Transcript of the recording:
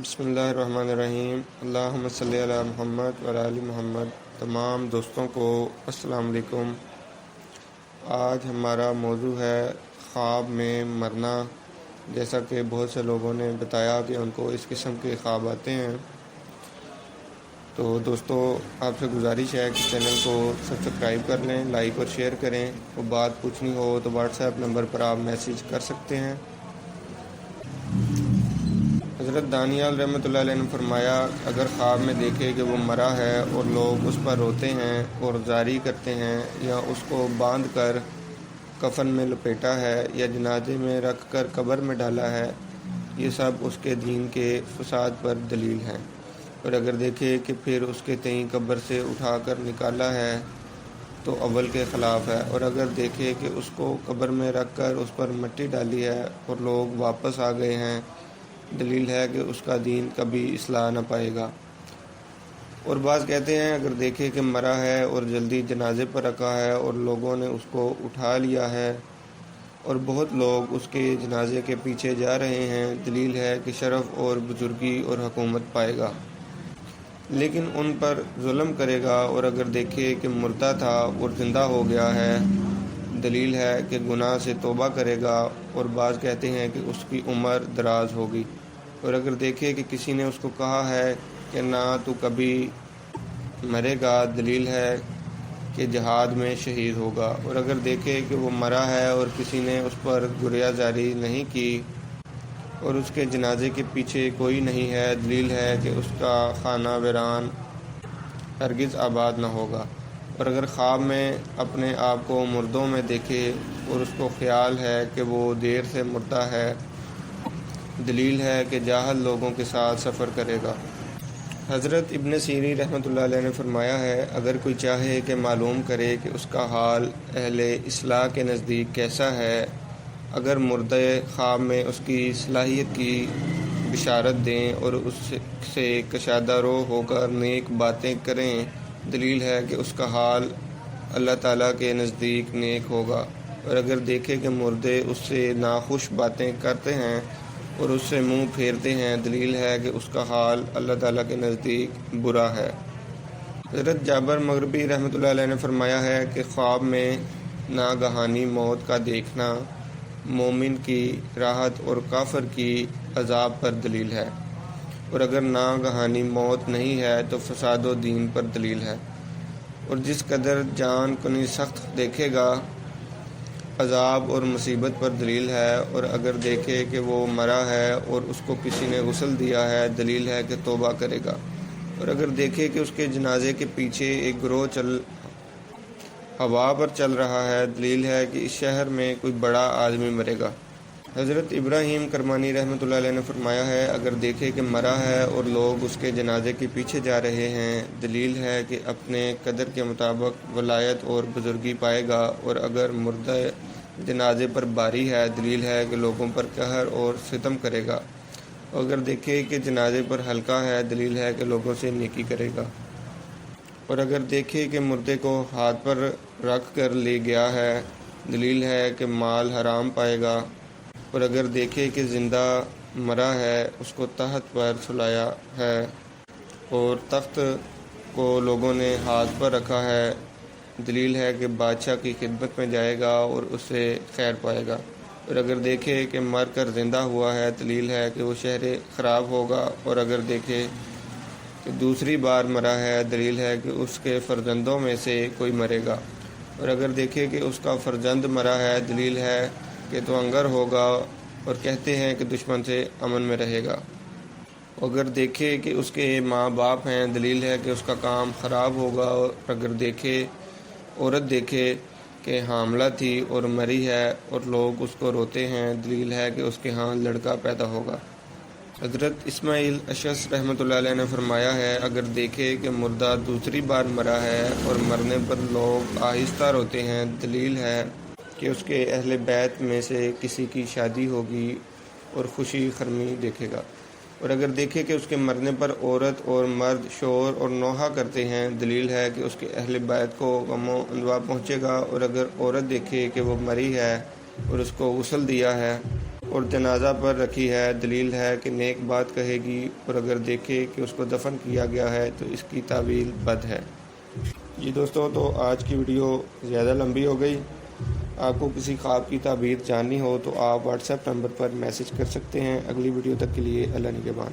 بسم اللہ الرحمن الرحیم۔ اللہم صلی علی محمد وعلی آل محمد۔ تمام دوستوں کو السلام علیکم۔ آج ہمارا موضوع ہے خواب میں مرنا۔ جیسا کہ بہت سے لوگوں نے بتایا کہ ان کو اس قسم کے خواب آتے ہیں، تو دوستو آپ سے گزارش ہے کہ چینل کو سبسکرائب کر لیں، لائک اور شیئر کریں۔ وہ بات پوچھنی ہو تو واٹس ایپ نمبر پر آپ میسیج کر سکتے ہیں۔ حضرت دانیال رحمۃ اللہ علیہ نے فرمایا، اگر خواب میں دیکھے کہ وہ مرا ہے اور لوگ اس پر روتے ہیں اور زاری کرتے ہیں، یا اس کو باندھ کر کفن میں لپیٹا ہے یا جنازے میں رکھ کر قبر میں ڈالا ہے، یہ سب اس کے دین کے فساد پر دلیل ہیں۔ اور اگر دیکھے کہ پھر اس کے تئیں قبر سے اٹھا کر نکالا ہے تو اول کے خلاف ہے۔ اور اگر دیکھے کہ اس کو قبر میں رکھ کر اس پر مٹی ڈالی ہے اور لوگ واپس آ گئے ہیں، دلیل ہے کہ اس کا دین کبھی اصلاح نہ پائے گا۔ اور بعض کہتے ہیں اگر دیکھے کہ مرا ہے اور جلدی جنازے پر رکھا ہے اور لوگوں نے اس کو اٹھا لیا ہے اور بہت لوگ اس کے جنازے کے پیچھے جا رہے ہیں، دلیل ہے کہ شرف اور بزرگی اور حکومت پائے گا، لیکن ان پر ظلم کرے گا۔ اور اگر دیکھے کہ مردہ تھا اور زندہ ہو گیا ہے، دلیل ہے کہ گناہ سے توبہ کرے گا۔ اور بعض کہتے ہیں کہ اس کی عمر دراز ہوگی۔ اور اگر دیکھے کہ کسی نے اس کو کہا ہے کہ نہ تو کبھی مرے گا، دلیل ہے کہ جہاد میں شہید ہوگا۔ اور اگر دیکھے کہ وہ مرا ہے اور کسی نے اس پر گریہ زاری نہیں کی اور اس کے جنازے کے پیچھے کوئی نہیں ہے، دلیل ہے کہ اس کا خانہ ویران ہرگز آباد نہ ہوگا۔ اور اگر خواب میں اپنے آپ کو مردوں میں دیکھے اور اس کو خیال ہے کہ وہ دیر سے مردہ ہے، دلیل ہے کہ جاہل لوگوں کے ساتھ سفر کرے گا۔ حضرت ابن سیرین رحمۃ اللہ علیہ نے فرمایا ہے، اگر کوئی چاہے کہ معلوم کرے کہ اس کا حال اہل اصلاح کے نزدیک کیسا ہے، اگر مردے خواب میں اس کی صلاحیت کی بشارت دیں اور اس سے کشادہ رو ہو کر نیک باتیں کریں، دلیل ہے کہ اس کا حال اللہ تعالیٰ کے نزدیک نیک ہوگا۔ اور اگر دیکھے کہ مردے اس سے ناخوش باتیں کرتے ہیں اور اس سے منہ پھیرتے ہیں، دلیل ہے کہ اس کا حال اللہ تعالیٰ کے نزدیک برا ہے۔ حضرت جابر مغربی رحمۃ اللہ علیہ نے فرمایا ہے کہ خواب میں ناگہانی موت کا دیکھنا مومن کی راحت اور کافر کی عذاب پر دلیل ہے، اور اگر ناگہانی موت نہیں ہے تو فساد و دین پر دلیل ہے۔ اور جس قدر جان کنی سخت دیکھے گا، عذاب اور مصیبت پر دلیل ہے۔ اور اگر دیکھے کہ وہ مرا ہے اور اس کو کسی نے غسل دیا ہے، دلیل ہے کہ توبہ کرے گا۔ اور اگر دیکھے کہ اس کے جنازے کے پیچھے ایک گروہ ہوا پر چل رہا ہے، دلیل ہے کہ اس شہر میں کوئی بڑا آدمی مرے گا۔ حضرت ابراہیم کرمانی رحمۃ اللہ علیہ نے فرمایا ہے، اگر دیکھے کہ مرا ہے اور لوگ اس کے جنازے کے پیچھے جا رہے ہیں، دلیل ہے کہ اپنے قدر کے مطابق ولایت اور بزرگی پائے گا۔ اور اگر مردہ جنازے پر باری ہے، دلیل ہے کہ لوگوں پر قہر اور ستم کرے گا۔ اگر دیکھے کہ جنازے پر ہلکا ہے، دلیل ہے کہ لوگوں سے نیکی کرے گا۔ اور اگر دیکھے کہ مردے کو ہاتھ پر رکھ کر لے گیا ہے، دلیل ہے کہ مال حرام پائے گا۔ اور اگر دیکھے کہ زندہ مرا ہے، اس کو تخت پر سلایا ہے اور تخت کو لوگوں نے ہاتھ پر رکھا ہے، دلیل ہے کہ بادشاہ کی خدمت میں جائے گا اور اس سے خیر پائے گا۔ اور اگر دیکھے کہ مر کر زندہ ہوا ہے، دلیل ہے کہ وہ شہر خراب ہوگا۔ اور اگر دیکھے کہ دوسری بار مرا ہے، دلیل ہے کہ اس کے فرزندوں میں سے کوئی مرے گا۔ اور اگر دیکھے کہ اس کا فرزند مرا ہے، دلیل ہے کہ تو انگر ہوگا اور کہتے ہیں کہ دشمن سے امن میں رہے گا۔ اگر دیکھے کہ اس کے ماں باپ ہیں، دلیل ہے کہ اس کا کام خراب ہوگا۔ اور اگر عورت دیکھے کہ حاملہ تھی اور مری ہے اور لوگ اس کو روتے ہیں، دلیل ہے کہ اس کے ہاں لڑکا پیدا ہوگا۔ حضرت اسماعیل اشعث رحمۃ اللہ علیہ نے فرمایا ہے، اگر دیکھے کہ مردہ دوسری بار مرا ہے اور مرنے پر لوگ آہستہ روتے ہیں، دلیل ہے کہ اس کے اہل بیت میں سے کسی کی شادی ہوگی اور خوشی خرمی دیکھے گا۔ اور اگر دیکھے کہ اس کے مرنے پر عورت اور مرد شور اور نوحہ کرتے ہیں، دلیل ہے کہ اس کے اہل بیت کو غم و اندوہ پہنچے گا۔ اور اگر عورت دیکھے کہ وہ مری ہے اور اس کو غسل دیا ہے، اور جنازہ پر رکھی ہے، دلیل ہے کہ نیک بات کہے گی، اور اگر دیکھے کہ اس کو دفن کیا گیا ہے تو اس کی تعویل بد ہے۔ جی دوستو، تو آج کی ویڈیو زیادہ لمبی ہو گئی۔ آپ کو کسی خواب کی تعبیر جاننی ہو تو آپ واٹس ایپ نمبر پر میسج کر سکتے ہیں۔ اگلی ویڈیو تک کے لیے اللہ نگہبان۔